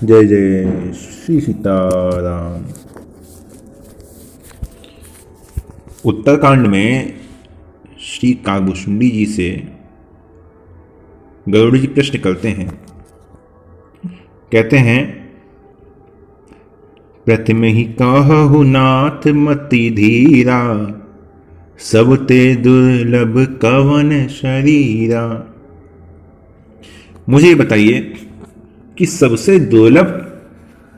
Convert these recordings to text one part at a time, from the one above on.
जय जय श्री सीताराम। उत्तरकांड में श्री काकभूषुंडी जी से गरुड़ जी प्रश्न करते हैं। कहते हैं, प्रथम ही कहु नाथ मति धीरा, सब ते दुर्लभ कवन शरीरा। मुझे बताइए कि सबसे दुर्लभ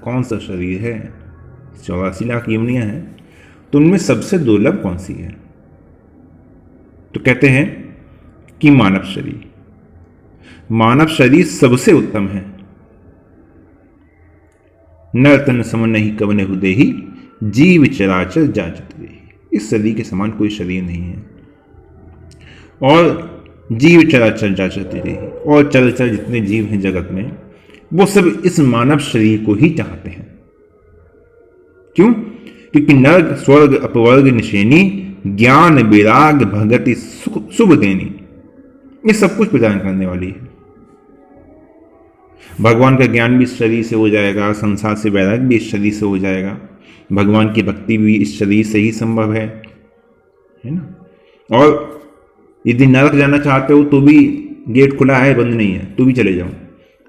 कौन सा शरीर है? 84 लाख योनियां हैं, तो उनमें सबसे दुर्लभ कौन सी है? तो कहते हैं कि मानव शरीर। मानव शरीर सबसे उत्तम है। नर तन सम नहीं कवने हुदेहि, जीव चराचर जाचत देहि। इस शरीर के समान कोई शरीर नहीं है। और जीव चराचर जाचत देहि, और चराचर जितने जीव हैं जगत में, वो सब इस मानव शरीर को ही चाहते हैं। क्यों? क्योंकि नर्क स्वर्ग अपवर्ग निशेनी, ज्ञान विराग भगति शुभ देनी, ये सब कुछ प्रदान करने वाली है। भगवान का ज्ञान भी इस शरीर से हो जाएगा, संसार से वैराग भी इस शरीर से हो जाएगा, भगवान की भक्ति भी इस शरीर से ही संभव है ना। और यदि नरक जाना चाहते हो तो भी गेट खुला है, बंद नहीं है, तो भी चले जाओ।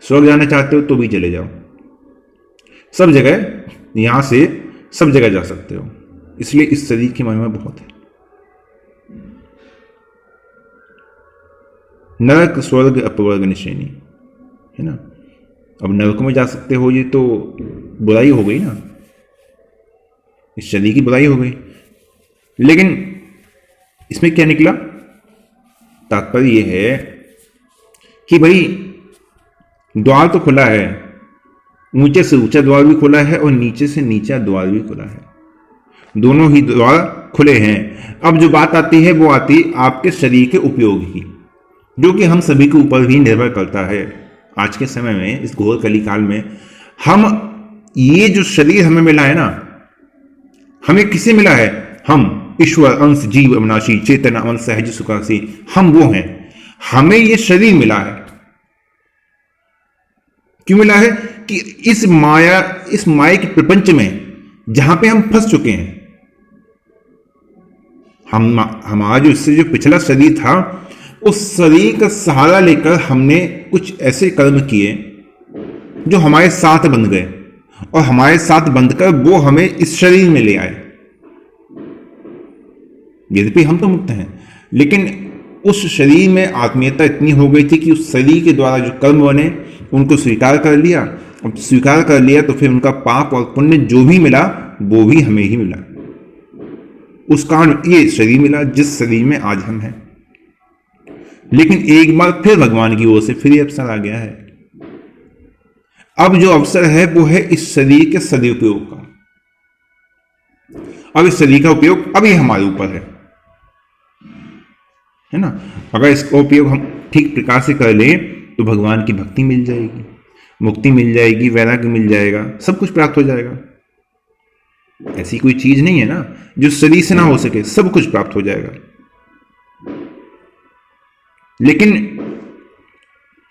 स्वर्ग जाना चाहते हो तो भी चले जाओ। सब जगह, यहां से सब जगह जा सकते हो। इसलिए इस शरीर की महिमा बहुत है। नरक स्वर्ग अपवर्ग निशेनी, है ना। अब नरक में जा सकते हो, ये तो बुराई हो गई ना, इस शरीर की बुराई हो गई। लेकिन इसमें क्या निकला? तात्पर्य यह है कि भाई द्वार तो खुला है, ऊंचे से ऊंचा द्वार भी खुला है और नीचे से नीचा द्वार भी खुला है। दोनों ही द्वार खुले हैं। अब जो बात आती है वो आती आपके शरीर के उपयोग की, जो कि हम सभी के ऊपर भी निर्भर करता है। आज के समय में, इस घोर कलिकाल में, हम ये जो शरीर हमें मिला है ना, हमें किसे मिला है? हम ईश्वर अंश जीव अविनाशी चेतना अंश सहज सुखासी, हम वो हैं। हमें ये शरीर मिला है। क्यों मिला है? कि इस माया के प्रपंच में जहां पे हम फंस चुके हैं, हमारा जो पिछला शरीर था, उस शरीर का सहारा लेकर हमने कुछ ऐसे कर्म किए जो हमारे साथ बंध गए, और हमारे साथ बंधकर वो हमें इस शरीर में ले आए। यद्यपि हम तो मुक्त हैं, लेकिन उस शरीर में आत्मीयता इतनी हो गई थी कि उस शरीर के द्वारा जो कर्म बने उनको स्वीकार कर लिया। अब स्वीकार कर लिया तो फिर उनका पाप और पुण्य जो भी मिला वो भी हमें ही मिला। उस कारण ये शरीर मिला जिस शरीर में आज हम हैं। लेकिन एक बार फिर भगवान की ओर से फिर अवसर आ गया है। अब जो अवसर है वो है इस शरीर के सदुपयोग का। अब इस शरीर का उपयोग अभी हमारे ऊपर है ना। अगर इसका उपयोग हम ठीक प्रकार से कर लें तो भगवान की भक्ति मिल जाएगी, मुक्ति मिल जाएगी, वैराग्य मिल जाएगा, सब कुछ प्राप्त हो जाएगा। ऐसी कोई चीज नहीं है ना जो शरीर से ना हो सके, सब कुछ प्राप्त हो जाएगा। लेकिन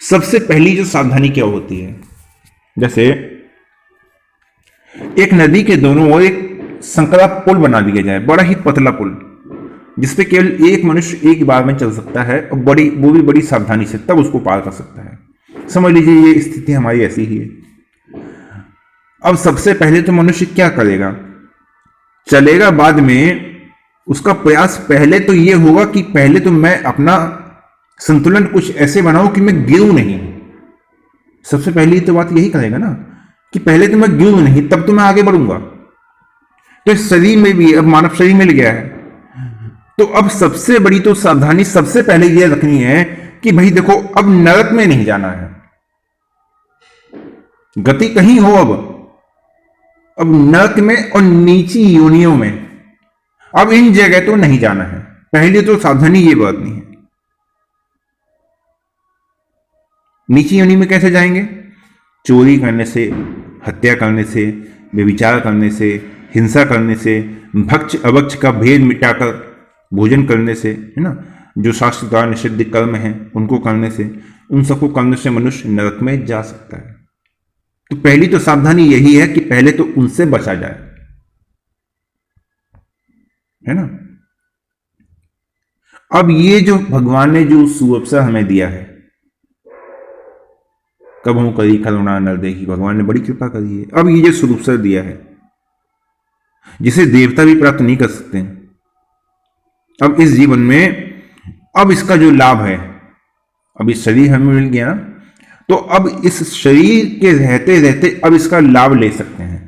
सबसे पहली जो सावधानी क्या होती है? जैसे एक नदी के दोनों ओर एक संकरा पुल बना दिया जाए, बड़ा ही पतला पुल, जिसपे केवल एक मनुष्य एक बार में चल सकता है, और वो भी बड़ी सावधानी से, तब उसको पार कर सकता है। समझ लीजिए ये स्थिति हमारी ऐसी ही है। अब सबसे पहले तो मनुष्य क्या करेगा? चलेगा बाद में। उसका प्रयास पहले तो ये होगा कि पहले तो मैं अपना संतुलन कुछ ऐसे बनाऊं कि मैं गिरूं नहीं। सबसे पहली तो बात यही करेगा ना कि पहले तो मैं गिरूं नहीं, तब तो मैं आगे बढ़ूंगा। तो इस शरीर में भी अब मानव शरीर मिल गया है, तो अब सबसे बड़ी तो सावधानी सबसे पहले यह रखनी है कि भाई देखो, अब नरक में नहीं जाना है। गति कहीं हो, अब नरक में और नीची योनियों में, अब इन जगह तो नहीं जाना है। पहले तो सावधानी ये बरतनी है। नीची योनि में कैसे जाएंगे? चोरी करने से, हत्या करने से, व्यभिचार करने से, हिंसा करने से, भक्ष अभक्ष का भेद मिटाकर भोजन करने से, है ना, जो शास्त्र द्वारा निषिद्ध कर्म हैं उनको करने से, उन सबको करने से मनुष्य नरक में जा सकता है। तो पहली तो सावधानी यही है कि पहले तो उनसे बचा जाए, है ना। अब ये जो भगवान ने जो सुअवसर हमें दिया है, कब हूं करी करुणा नर देखी, भगवान ने बड़ी कृपा करी है। अब ये जो सुअवसर दिया है जिसे देवता भी प्राप्त नहीं कर सकते, अब इस जीवन में अब इसका जो लाभ है, अब इस शरीर हमें मिल गया, तो अब इस शरीर के रहते रहते अब इसका लाभ ले सकते हैं,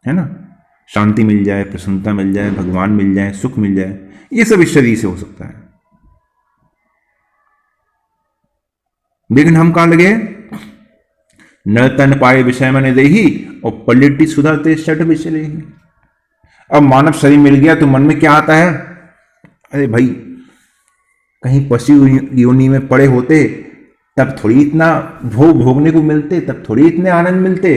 है ना। शांति मिल जाए, प्रसन्नता मिल जाए, भगवान मिल जाए, सुख मिल जाए, ये सब इस शरीर से हो सकता है। लेकिन हम कहां लगे, न तन पाए विषय मन देही और पलिटी सुधरते शठ विषय लेही। अब मानव शरीर मिल गया तो मन में क्या आता है, अरे भाई कहीं पशु योनि में पड़े होते तब थोड़ी इतना भोग भोगने को मिलते, तब थोड़ी इतने आनंद मिलते।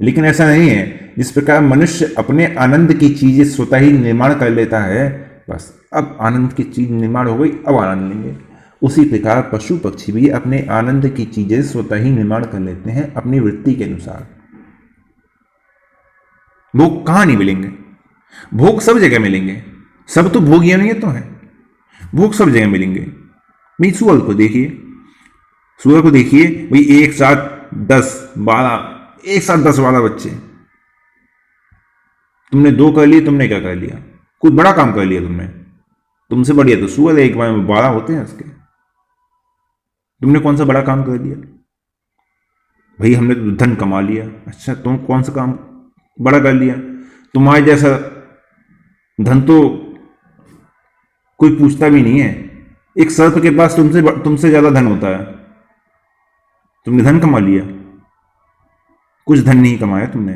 लेकिन ऐसा नहीं है। जिस प्रकार मनुष्य अपने आनंद की चीजें स्वतः ही निर्माण कर लेता है, बस अब आनंद की चीज निर्माण हो गई, अब आनंद लेंगे, उसी प्रकार पशु पक्षी भी अपने आनंद की चीजें स्वतः ही निर्माण कर लेते हैं अपनी वृत्ति के अनुसार। भोग कहां नहीं मिलेंगे, भोग सब जगह मिलेंगे, सब तो भोगिया नहीं तो है, भोग सब जगह मिलेंगे। भाई सुअर को देखिए, सुअर को देखिए भाई, एक साथ 10-12 बच्चे, तुमने 2 कर लिए, तुमने क्या कर लिया, कुछ बड़ा काम कर लिया तुमने, तुमसे बढ़िया तो सुअर एक बार में 12 होते हैं उसके, तुमने कौन सा बड़ा काम कर लिया भाई, हमने तो धन कमा लिया। अच्छा, तुम कौन सा काम बड़ा कर लिया, तुम्हारे जैसा धन तो कोई पूछता भी नहीं है। एक सर्प के पास तुमसे ज्यादा धन होता है, तुमने धन कमा लिया, कुछ धन नहीं कमाया तुमने,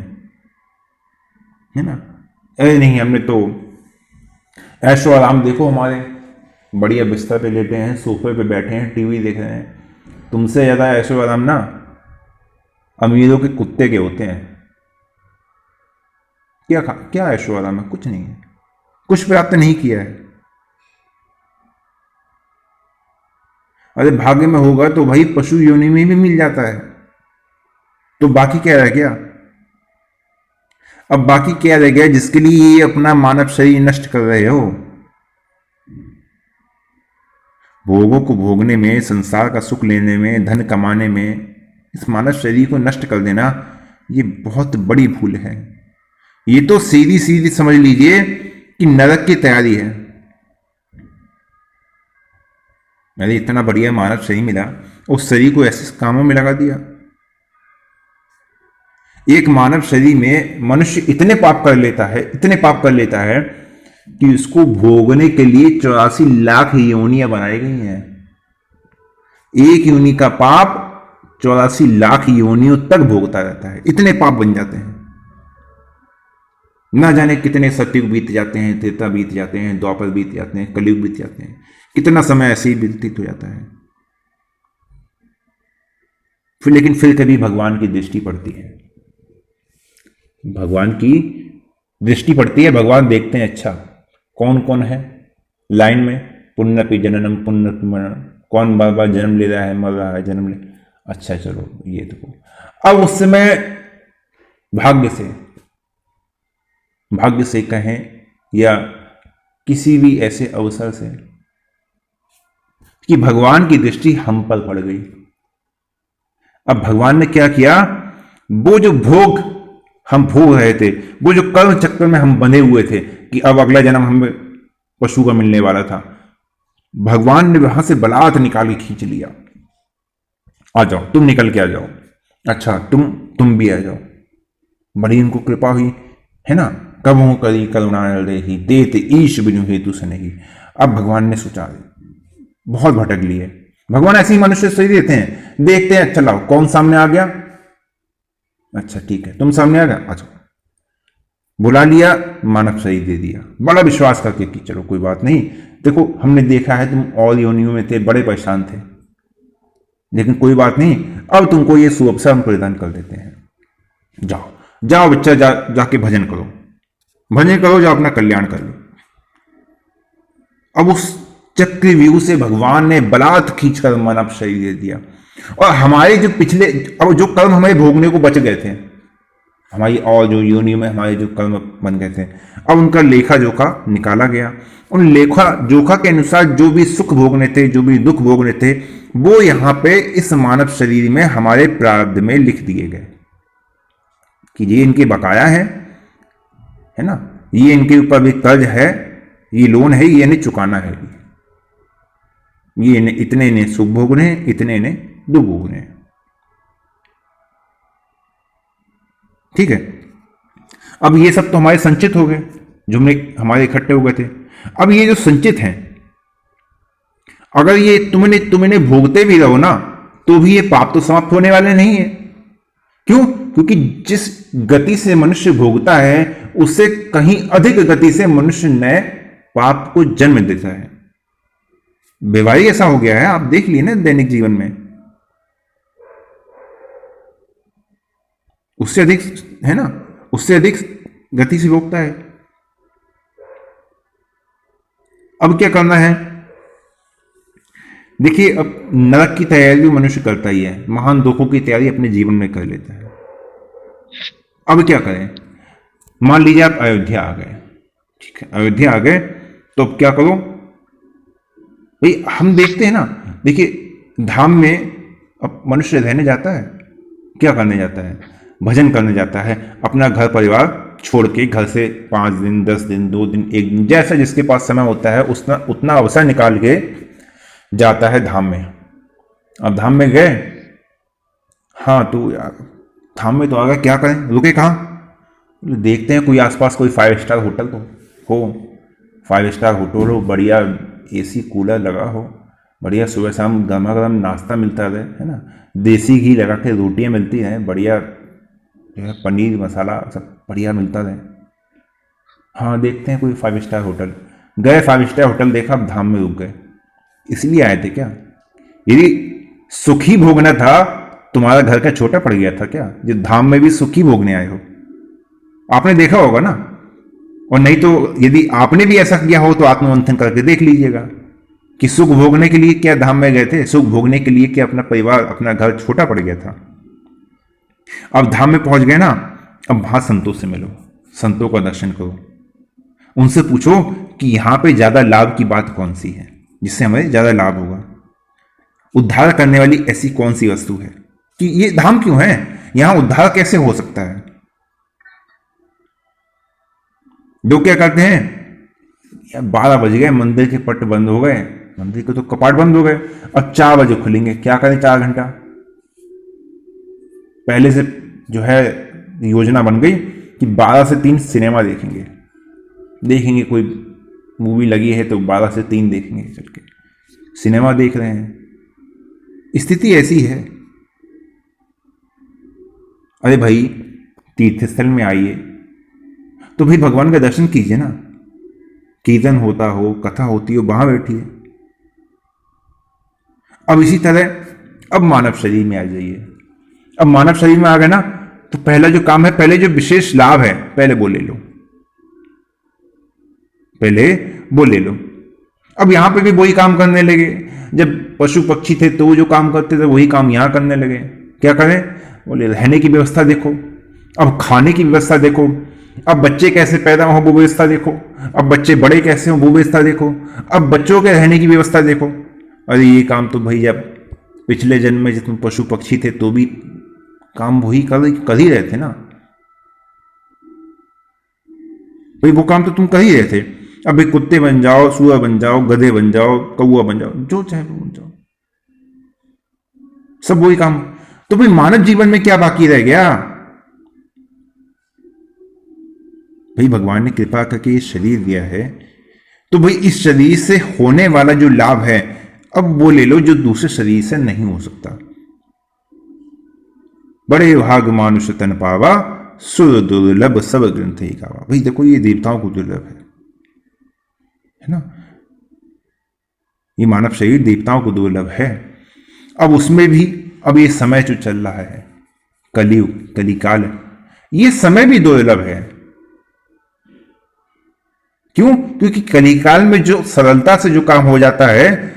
है ना। अरे नहीं, हमने तो ऐशो आराम, देखो हमारे बढ़िया बिस्तर पे लेटे हैं, सोफे पे बैठे हैं, टीवी देख रहे हैं। तुमसे ज्यादा ऐशो आराम ना अमीरों के कुत्ते के होते हैं। क्या ऐशो आराम है, कुछ नहीं है, कुछ प्राप्त नहीं किया है। अरे भाग्य में होगा तो भाई पशु योनि में भी मिल जाता है, तो बाकी क्या रह गया। अब बाकी क्या रह गया जिसके लिए ये अपना मानव शरीर नष्ट कर रहे हो। भोगों को भोगने में, संसार का सुख लेने में, धन कमाने में इस मानव शरीर को नष्ट कर देना, ये बहुत बड़ी भूल है। ये तो सीधी सीधी समझ लीजिए कि नरक की तैयारी है। मैंने इतना बढ़िया मानव शरीर मिला, उस शरीर को ऐसे कामों में लगा दिया। एक मानव शरीर में मनुष्य इतने पाप कर लेता है, इतने पाप कर लेता है कि उसको भोगने के लिए 84 लाख योनियां बनाई गई हैं। एक योनि का पाप 84 लाख योनियों तक भोगता रहता है, इतने पाप बन जाते हैं। ना जाने कितने सतयुग बीत जाते हैं, त्रेता बीत जाते हैं, द्वापर बीत जाते हैं, कलयुग बीत जाते हैं, कितना समय ऐसे ही व्यतीत हो जाता है। लेकिन फिर कभी भगवान की दृष्टि पड़ती है, भगवान की दृष्टि पड़ती है, भगवान देखते हैं अच्छा कौन कौन है लाइन में, पुण्यपि जननम पुण्यपि मरणम, कौन बार बार जन्म ले रहा है, मर रहा है, जन्म ले, अच्छा चलो ये देखो। अब उस समय भाग्य से कहें या किसी भी ऐसे अवसर से कि भगवान की दृष्टि हम पर पड़ गई। अब भगवान ने क्या किया, वो जो भोग हम भोग रहे थे, वो जो कर्म चक्र में हम बंधे हुए थे कि अब अगला जन्म हमें पशु का मिलने वाला था, भगवान ने वहां से बलात् निकाल के खींच लिया। आ जाओ, तुम निकल के आ जाओ, अच्छा तुम भी आ जाओ। बड़ी उनको कृपा हुई, है ना। कबहू करी करुणा रही, देते ईश बिनु हेतु से नहीं। अब भगवान ने सोचा बहुत भटक लिए। भगवान ऐसे ही मनुष्य से देते हैं, देखते हैं, अच्छा लाओ कौन सामने आ गया, अच्छा ठीक है तुम सामने आ गया, अच्छा बुला लिया, मानव शरीर दे दिया, बड़ा विश्वास करके कि चलो कोई बात नहीं, देखो हमने देखा है तुम और योनियों में थे, बड़े परेशान थे, लेकिन कोई बात नहीं, अब तुमको ये सुअवसर हम प्रदान कर देते हैं। जाओ जाओ बच्चा, जाके भजन करो, जाओ अपना कल्याण कर लो। अब उस चक्रव्यूह से भगवान ने बलात् खींचकर मानव शरीर दे दिया। और हमारे जो पिछले, अब जो कर्म हमें भोगने को बच गए थे, हमारी और जो योनियों में हमारे जो कर्म बन गए थे, अब उनका लेखा जोखा निकाला गया। उन लेखा जोखा के अनुसार जो भी सुख भोगने थे, जो भी दुख भोगने थे, वो यहां पे इस मानव शरीर में हमारे प्रारब्ध में लिख दिए गए कि ये इनके बकाया है ना, ये इनके ऊपर भी कर्ज है, ये लोन है, ये इन्हें चुकाना है, ये इतने इन्हें सुख भोगने हैं, इतने इन्हें दुख भोगने हैं। ठीक है, अब ये सब तो हमारे संचित हो गए, जो हमारे इकट्ठे हो गए थे। अब ये जो संचित हैं, अगर ये तुमने भोगते भी रहो ना, तो भी ये पाप तो समाप्त होने वाले नहीं है। क्यों? क्योंकि जिस गति से मनुष्य भोगता है, उससे कहीं अधिक गति से मनुष्य नए पाप को जन्म देता है। बेवारी ऐसा हो गया है, आप देख लिए ना दैनिक जीवन में, उससे अधिक है ना, उससे अधिक गति से भोगता है। अब क्या करना है? देखिए, अब नरक की तैयारी भी मनुष्य करता ही है, महान दुखों की तैयारी अपने जीवन में कर लेता है। अब क्या करें? मान लीजिए आप अयोध्या आ गए, ठीक है, अयोध्या आ गए, तो अब क्या करो भाई? हम देखते हैं ना, देखिए धाम में अब मनुष्य रहने जाता है, क्या करने जाता है? भजन करने जाता है, अपना घर परिवार छोड़ के, घर से 5 दिन 10 दिन 2 दिन 1 दिन, जैसा जिसके पास समय होता है उतना अवसर निकाल के जाता है धाम में। अब धाम में गए, हाँ तो यार धाम में तो आ गए, क्या करें, रुके कहाँ? देखते हैं कोई आसपास कोई 5 स्टार होटल तो हो, 5 स्टार होटल हो, बढ़िया AC कूलर लगा हो, बढ़िया सुबह शाम गर्मा गर्म नाश्ता मिलता रहे, है ना, देसी घी लगा के रोटियाँ मिलती हैं, बढ़िया जो है पनीर मसाला सब बढ़िया मिलता रहे। हाँ देखते हैं कोई 5 स्टार होटल, गए 5 स्टार होटल देखा, अब धाम में रुक गए। इसलिए आए थे क्या? यदि सुखी भोगना था, तुम्हारा घर का छोटा पड़ गया था क्या, जो धाम में भी सुखी भोगने आए हो? आपने देखा होगा ना, और नहीं तो यदि आपने भी ऐसा किया हो तो आत्ममंथन करके देख लीजिएगा कि सुख भोगने के लिए क्या धाम में गए थे, सुख भोगने के लिए क्या अपना परिवार, अपना घर छोटा पड़ गया था। अब धाम में पहुंच गए ना, अब वहां संतों से मिलो, संतों का दर्शन करो, उनसे पूछो कि यहां पे ज्यादा लाभ की बात कौन सी है, जिससे हमें ज्यादा लाभ होगा। उद्धार करने वाली ऐसी कौन सी वस्तु है कि ये धाम क्यों है, यहां उद्धार कैसे हो सकता है? लोग क्या करते हैं, यार 12 बज गए, मंदिर के पट बंद हो गए, मंदिर के तो कपाट बंद हो गए, अब 4 बजे खुलेंगे, क्या करें 4 घंटा? पहले से जो है योजना बन गई कि 12 से 3 सिनेमा देखेंगे, कोई मूवी लगी है तो 12 से 3 देखेंगे, चल के सिनेमा देख रहे हैं। स्थिति ऐसी है। अरे भाई, तीर्थ स्थल में आइए तो भाई भगवान का दर्शन कीजिए ना, कीर्तन होता हो, कथा होती हो, वहां बैठिए। अब इसी तरह अब मानव शरीर में आ जाइए। अब मानव शरीर में आ गए ना, तो पहला जो काम है, पहले जो विशेष लाभ है, पहले वो ले लो, पहले वो ले लो। अब यहां पे भी वही काम करने लगे, जब पशु पक्षी थे तो जो काम करते थे वही काम यहां करने लगे। क्या करें? बोले रहने की व्यवस्था देखो, अब खाने की व्यवस्था देखो, अब बच्चे कैसे पैदा हो वो व्यवस्था देखो, अब बच्चे बड़े कैसे हो वो व्यवस्था देखो, अब बच्चों के रहने की व्यवस्था देखो। अरे ये काम तो भाई जब पिछले जन्म में जितने पशु पक्षी थे तो भी काम वही कर ही रहे थे ना भाई, वो काम तो तुम कर ही रहे थे। अब भाई कुत्ते बन जाओ, सुअर बन जाओ, गधे बन जाओ, कौआ बन जाओ, जो चाहे वो बन जाओ, सब वही काम। तो भाई मानव जीवन में क्या बाकी रह गया? भाई भगवान ने कृपा करके ये शरीर दिया है, तो भाई इस शरीर से होने वाला जो लाभ है अब वो ले लो, जो दूसरे शरीर से नहीं हो सकता। बड़े भाग मानुष तन पावा, सुर दुर्लभ सब ग्रंथ ही गावा। भाई देखो, ये देवताओं को दुर्लभ है ना, ये मानव शरीर देवताओं को दुर्लभ है। अब उसमें भी अब ये समय जो चल रहा है, कलियुग कलिकाल, ये समय भी दुर्लभ है। क्यों? क्योंकि कलिकाल में जो सरलता से जो काम हो जाता है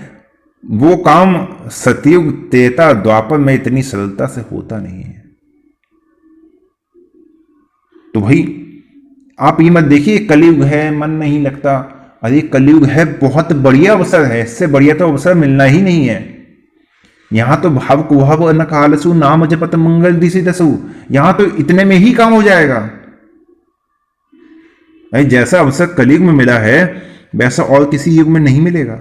वो काम सतयुग त्रेता द्वापर में इतनी सरलता से होता नहीं है। तो भाई आप ये मत देखिए कलयुग है मन नहीं लगता, अरे कलयुग है बहुत बढ़िया अवसर है, इससे बढ़िया तो अवसर मिलना ही नहीं है। यहां तो भाव कुभाव न कालसु नाम जपत मंगल दिशि दसु, यहां तो इतने में ही काम हो जाएगा। भाई जैसा अवसर कलयुग में मिला है वैसा और किसी युग में नहीं मिलेगा।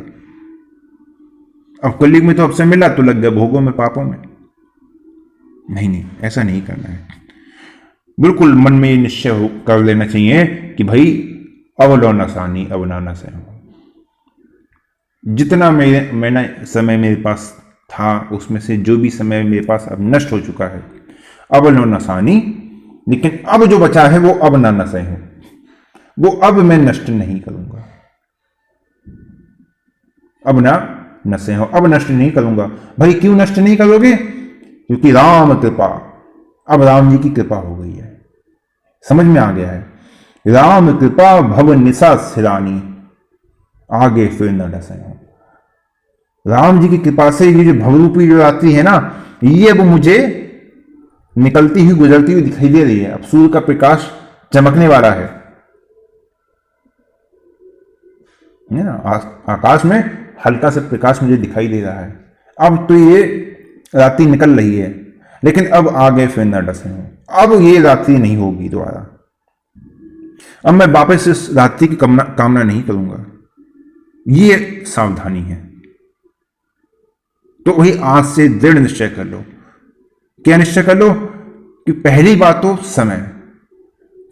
अब कलयुग में तो अवसर मिला तो लग गया भोगों में पापों में। नहीं, ऐसा नहीं करना है। बिल्कुल मन में निश्चय कर लेना चाहिए कि भाई अब लो नसानी अब ना नसे। जितना मैंने समय मेरे पास था उसमें से जो भी समय मेरे पास अब नष्ट हो चुका है, अब लो नसानी, लेकिन अब जो बचा है वो अब ना नसे हो, वो अब मैं नष्ट नहीं करूंगा। अब ना नसे हो, अब नष्ट नहीं करूंगा। भाई क्यों नष्ट नहीं करोगे? क्योंकि राम कृपा, अब राम जी की कृपा हो गई है, समझ में आ गया है। राम कृपा भव निशा सिरानी, आगे फिर न डसे हो। राम जी की कृपा से ये जो भवरूपी जो रात्रि है ना, ये अब मुझे निकलती हुई गुजरती हुई दिखाई दे रही है। अब सूर्य का प्रकाश चमकने वाला है ना, आकाश में हल्का सा प्रकाश मुझे दिखाई दे रहा है। अब तो ये रात्रि निकल रही है, लेकिन अब आगे फिर न डसे हो, अब ये रात्रि नहीं होगी दोबारा। अब मैं वापस इस रात्रि की कामना नहीं करूंगा, ये सावधानी है। तो वही आज से दृढ़ निश्चय कर लो। क्या निश्चय कर लो? कि पहली बात तो समय,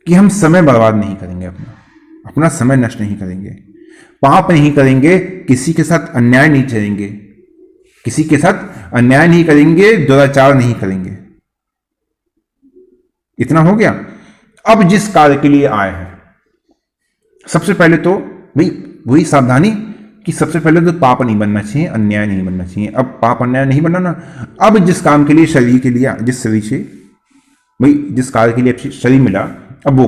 कि हम समय बर्बाद नहीं करेंगे, अपना समय नष्ट नहीं करेंगे, पाप नहीं करेंगे, किसी के साथ अन्याय नहीं करेंगे, किसी के साथ अन्याय नहीं करेंगे, दुराचार नहीं करेंगे। इतना हो गया। अब जिस कार्य के लिए आए हैं, सबसे पहले तो भाई वही सावधानी कि सबसे पहले तो पाप नहीं बनना चाहिए, अन्याय नहीं बनना चाहिए। अब पाप अन्याय नहीं बनाना। अब जिस काम के लिए शरीर के लिए, जिस शरीर से भाई जिस कार्य के लिए शरीर मिला, अब वो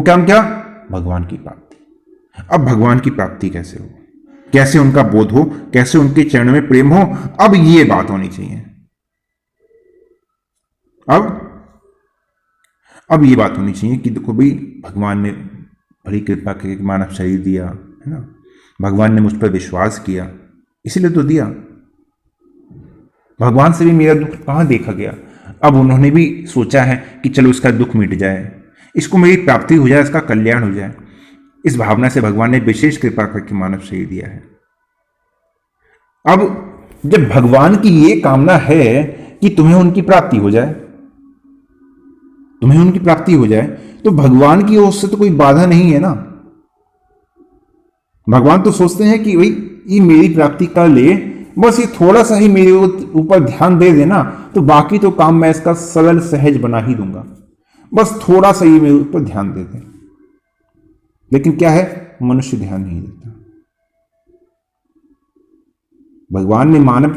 काम क्या? भगवान की प्राप्ति। अब भगवान की प्राप्ति कैसे हो, कैसे उनका बोध हो, कैसे उनके चरणों में प्रेम हो, अब ये बात होनी चाहिए। अब ये बात होनी चाहिए कि देखो भाई भगवान ने बड़ी कृपा करके मानव शरीर दिया है ना, भगवान ने मुझ पर विश्वास किया, इसीलिए तो दिया। भगवान से भी मेरा दुख कहां देखा गया। अब उन्होंने भी सोचा है कि चलो इसका दुख मिट जाए, इसको मेरी प्राप्ति हो जाए, इसका कल्याण हो जाए। इस भावना से भगवान ने विशेष कृपा करके मानव शरीर दिया है। अब जब भगवान की ये कामना है कि तुम्हें उनकी प्राप्ति हो जाए, तो भगवान की ओर से तो कोई बाधा नहीं है ना। भगवान तो सोचते हैं कि भाई ये मेरी प्राप्ति कर ले, बस ये थोड़ा सा ही मेरे ऊपर ध्यान दे देना, तो बाकी तो काम मैं इसका सरल सहज बना ही दूंगा, बस थोड़ा सा ही मेरे ऊपर ध्यान दे दे। लेकिन क्या है, मनुष्य ध्यान नहीं देता। भगवान ने मानव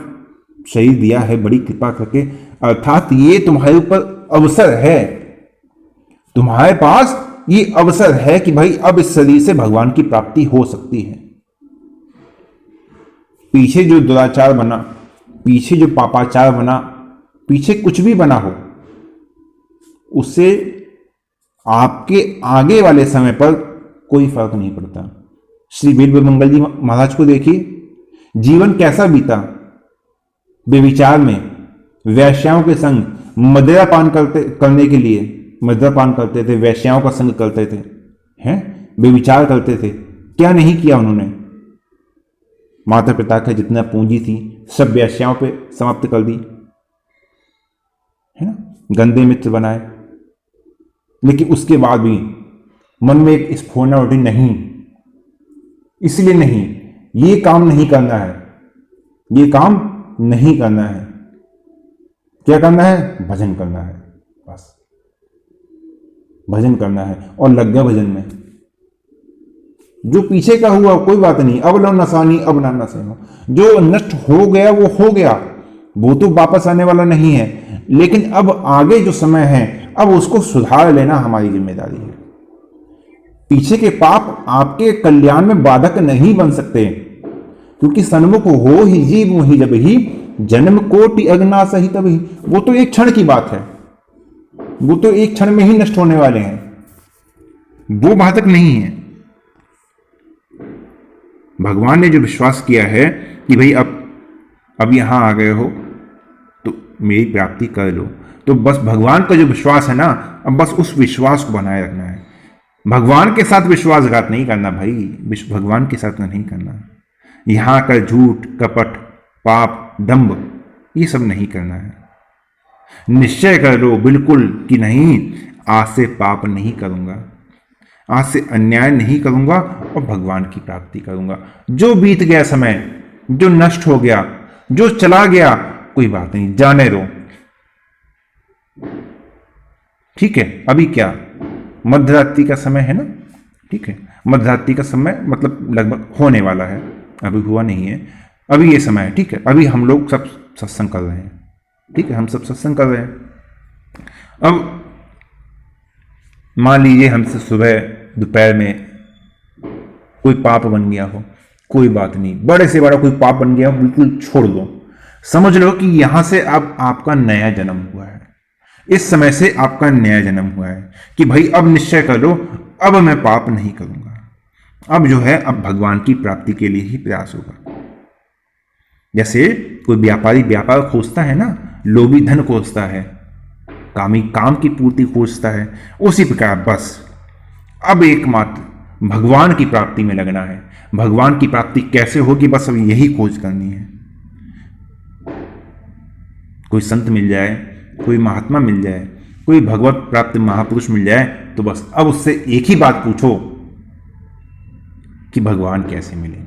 शरीर दिया है बड़ी कृपा करके, अर्थात ये तुम्हारे ऊपर अवसर है, तुम्हारे पास ये अवसर है कि भाई अब इस शरीर से भगवान की प्राप्ति हो सकती है। पीछे जो दुराचार बना, पीछे जो पापाचार बना, पीछे कुछ भी बना हो, उससे आपके आगे वाले समय पर कोई फर्क नहीं पड़ता। श्री वीरभद्र जी महाराज को देखिए, जीवन कैसा बीता। बेविचार में, वैश्याओं के संग, मदिरा पान करने के लिए मदिरा पान करते थे, वैश्याओं का संग करते थे, हैं, बेविचार करते थे। क्या नहीं किया उन्होंने। माता पिता के जितना पूंजी थी सब वैश्याओं पे समाप्त कर दी, है ना, गंदे मित्र बनाए। लेकिन उसके बाद भी मन में एक स्फुरना उठी, नहीं, इसलिए नहीं, ये काम नहीं करना है, ये काम नहीं करना है। क्या करना है? भजन करना है, बस भजन करना है। और लग गया भजन में। जो पीछे का हुआ कोई बात नहीं, अब लो नसानी अब ना नसे हो। जो नष्ट हो गया वो हो गया, वो तो वापस आने वाला नहीं है। लेकिन अब आगे जो समय है, अब उसको सुधार लेना हमारी जिम्मेदारी है। पीछे के पाप आपके कल्याण में बाधक नहीं बन सकते, क्योंकि सन्मुख हो ही जीव वही जब ही जन्म कोटि अग्ना सही तभी। वो तो एक क्षण की बात है, वो तो एक क्षण में ही नष्ट होने वाले हैं, वो बाधक नहीं है। भगवान ने जो विश्वास किया है कि भाई अब यहां आ गए हो तो मेरी प्राप्ति कर लो, तो बस भगवान का जो विश्वास है ना, अब बस उस विश्वास को बनाए रखना है। भगवान के साथ विश्वासघात नहीं करना भाई, भगवान के साथ नहीं करना। यहां का झूठ, कपट, पाप, दंभ, ये सब नहीं करना है। निश्चय कर लो बिल्कुल कि नहीं, आज से पाप नहीं करूंगा, आज से अन्याय नहीं करूंगा और भगवान की प्राप्ति करूंगा। जो बीत गया समय, जो नष्ट हो गया, जो चला गया, कोई बात नहीं, जाने दो। ठीक है, अभी क्या मध्यरात्रि का समय है ना, ठीक है, मध्यरात्रि का समय मतलब लगभग होने वाला है, अभी हुआ नहीं है, अभी ये समय है, ठीक है। अभी हम लोग सब सत्संग कर रहे हैं, ठीक है, हम सब सत्संग कर रहे हैं। अब मान लीजिए हमसे सुबह दोपहर में कोई पाप बन गया हो, कोई बात नहीं, बड़े से बड़ा कोई पाप बन गया हो, बिल्कुल छोड़ दो। समझ लो कि यहां से अब आपका नया जन्म हुआ है, इस समय से आपका नया जन्म हुआ है कि भाई अब निश्चय कर लो, अब मैं पाप नहीं करूंगा, अब जो है अब भगवान की प्राप्ति के लिए ही प्रयास होगा। जैसे कोई व्यापारी व्यापार खोजता है ना, लोभी धन खोजता है, कामी काम की पूर्ति खोजता है, उसी प्रकार बस अब एकमात्र भगवान की प्राप्ति में लगना है। भगवान की प्राप्ति कैसे होगी, बस अब यही खोज करनी है। कोई संत मिल जाए, कोई महात्मा मिल जाए, कोई भगवत प्राप्त महापुरुष मिल जाए, तो बस अब उससे एक ही बात पूछो कि भगवान कैसे मिलेंगे।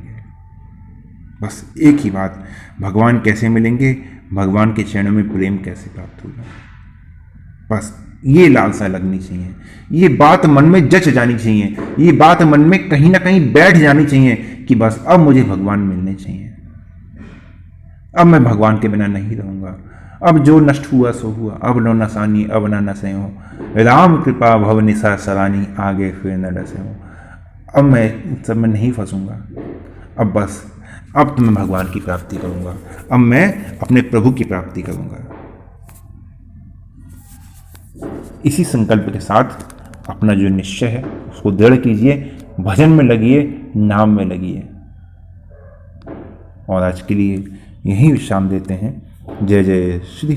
बस एक ही बात, भगवान कैसे मिलेंगे, भगवान के चरणों में प्रेम कैसे प्राप्त होगा। बस ये लालसा लगनी चाहिए, ये बात मन में जच जानी चाहिए, ये बात मन में कहीं ना कहीं बैठ जानी चाहिए कि बस अब मुझे भगवान मिलने चाहिए, अब मैं भगवान के बिना नहीं रहूंगा, अब जो नष्ट हुआ सो हुआ, अब नो नसानी अब ना नसे हो, राम कृपा भव निशा सरानी, आगे फिर न डसे हो। अब मैं सब में नहीं फंसूंगा, अब बस अब तो मैं भगवान की प्राप्ति करूंगा, अब मैं अपने प्रभु की प्राप्ति करूंगा। इसी संकल्प के साथ अपना जो निश्चय है उसको दृढ़ कीजिए, भजन में लगिए, नाम में लगिए। और आज के लिए यहीं विश्राम देते हैं। जय जय श्री